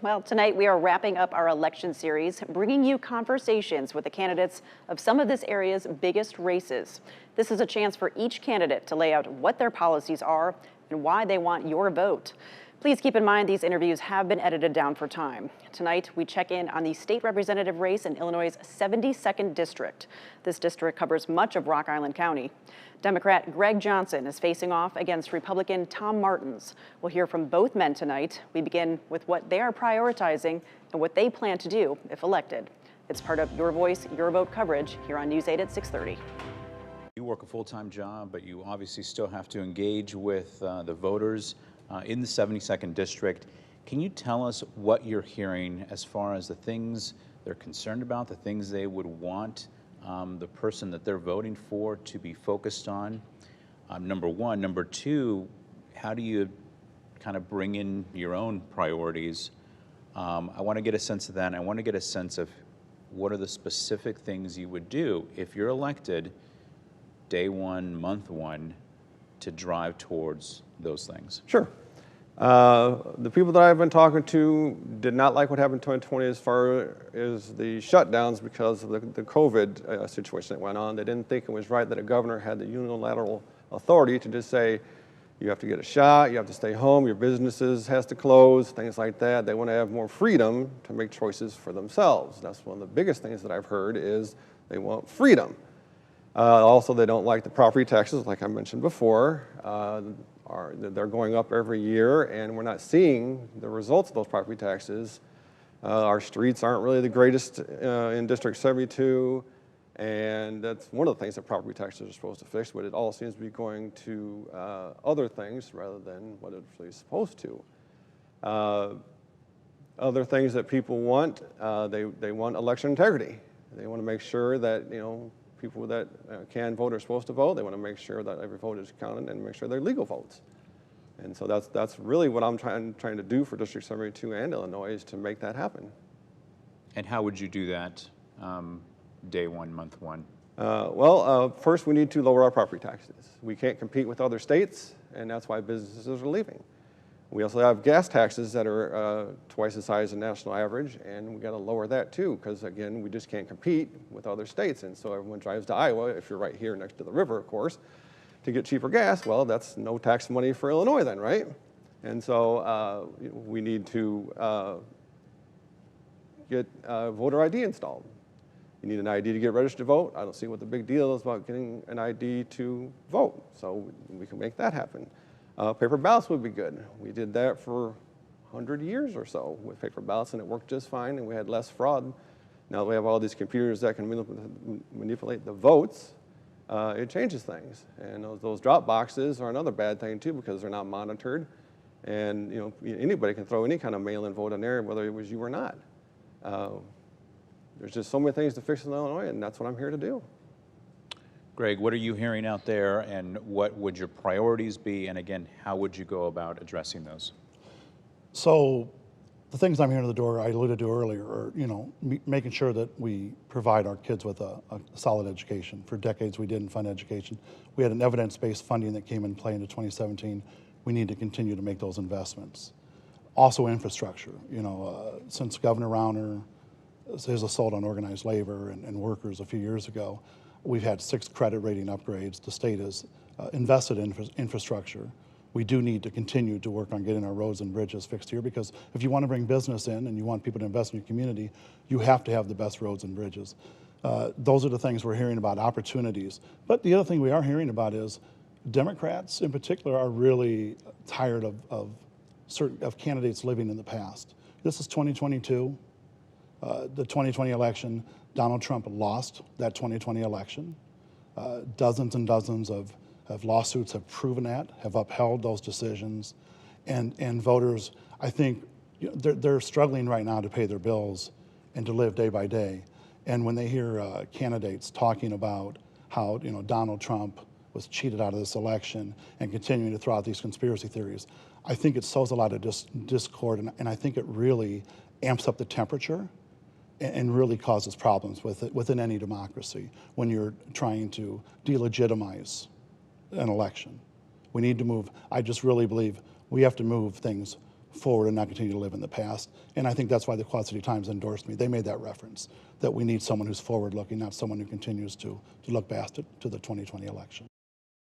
Well, tonight we are wrapping up our election series, bringing you conversations with the candidates of some of this area's biggest races. This is a chance for each candidate to lay out what their policies are and why they want your vote. Please keep in mind these interviews have been edited down for time. Tonight, we check in on the state representative race in Illinois' 72nd district. This district covers much of Rock Island County. Democrat Gregg is facing off against Republican Tom Martens. We'll hear from both men tonight. We begin with what they are prioritizing and what they plan to do if elected. It's part of Your Voice, Your Vote coverage here on News 8 at 6:30. You work a full-time job, but you obviously still have to engage with the voters in the 72nd district. Can you tell us what you're hearing as far as the things they're concerned about, the things they would want the person that they're voting for to be focused on? Number one. Number two, how do you kind of bring in your own priorities? I want to get a sense of that, and I want to get a sense of what are the specific things you would do if you're elected day one, month one, to drive towards those things. Sure. The people that I've been talking to did not like what happened in 2020 as far as the shutdowns because of the COVID situation that went on. They didn't think it was right that a governor had the unilateral authority to just say, you have to get a shot, you have to stay home, your businesses has to close, things like that. They want to have more freedom to make choices for themselves. That's one of the biggest things that I've heard is they want freedom. Also, they don't like the property taxes, like I mentioned before. They're going up every year, and we're not seeing the results of those property taxes. Our streets aren't really the greatest in District 72, and that's one of the things that property taxes are supposed to fix, but it all seems to be going to other things rather than what it's really supposed to. Other things that people want, they want election integrity. They want to make sure that, people that can vote are supposed to vote. They want to make sure that every vote is counted and make sure they're legal votes. And so that's really what I'm trying to do for District 72 and Illinois is to make that happen. And how would you do that day one, month one? First we need to lower our property taxes. We can't compete with other states, and that's why businesses are leaving. We also have gas taxes that are twice the size of the national average, and we got to lower that too, because again, we just can't compete with other states. And so everyone drives to Iowa, if you're right here next to the river, of course, to get cheaper gas. Well, that's no tax money for Illinois then, right? And so we need to get voter ID installed. You need an ID to get registered to vote. I don't see what the big deal is about getting an ID to vote, so we can make that happen. Paper ballots would be good. We did that for 100 years or so with paper ballots, and it worked just fine, and we had less fraud. Now that we have all these computers that can manipulate the votes, it changes things. And those drop boxes are another bad thing too, because they're not monitored, and anybody can throw any kind of mail-in vote in there, whether it was you or not. There's just so many things to fix in Illinois, and that's what I'm here to do. Gregg, what are you hearing out there, and what would your priorities be, and again, how would you go about addressing those? So the things I'm hearing at the door, I alluded to earlier, are making sure that we provide our kids with a solid education. For decades, we didn't fund education. We had an evidence-based funding that came in play into 2017. We need to continue to make those investments. Also infrastructure. Since Governor Rauner, his assault on organized labor and workers a few years ago, we've had 6 credit rating upgrades. The state has invested in infrastructure. We do need to continue to work on getting our roads and bridges fixed here, because if you want to bring business in and you want people to invest in your community, you have to have the best roads and bridges. Those are the things we're hearing about, opportunities. But the other thing we are hearing about is Democrats in particular are really tired of candidates living in the past. This is 2022. The 2020 election, Donald Trump lost that 2020 election. Dozens and dozens of lawsuits have proven that, have upheld those decisions. And voters, I think, they're struggling right now to pay their bills and to live day by day. And when they hear candidates talking about how Donald Trump was cheated out of this election and continuing to throw out these conspiracy theories, I think it sows a lot of discord, and I think it really amps up the temperature and really causes problems within any democracy when you're trying to delegitimize an election. We need to move. I just really believe we have to move things forward and not continue to live in the past. And I think that's why the Quad City Times endorsed me. They made that reference, that we need someone who's forward-looking, not someone who continues to look past it to the 2020 election.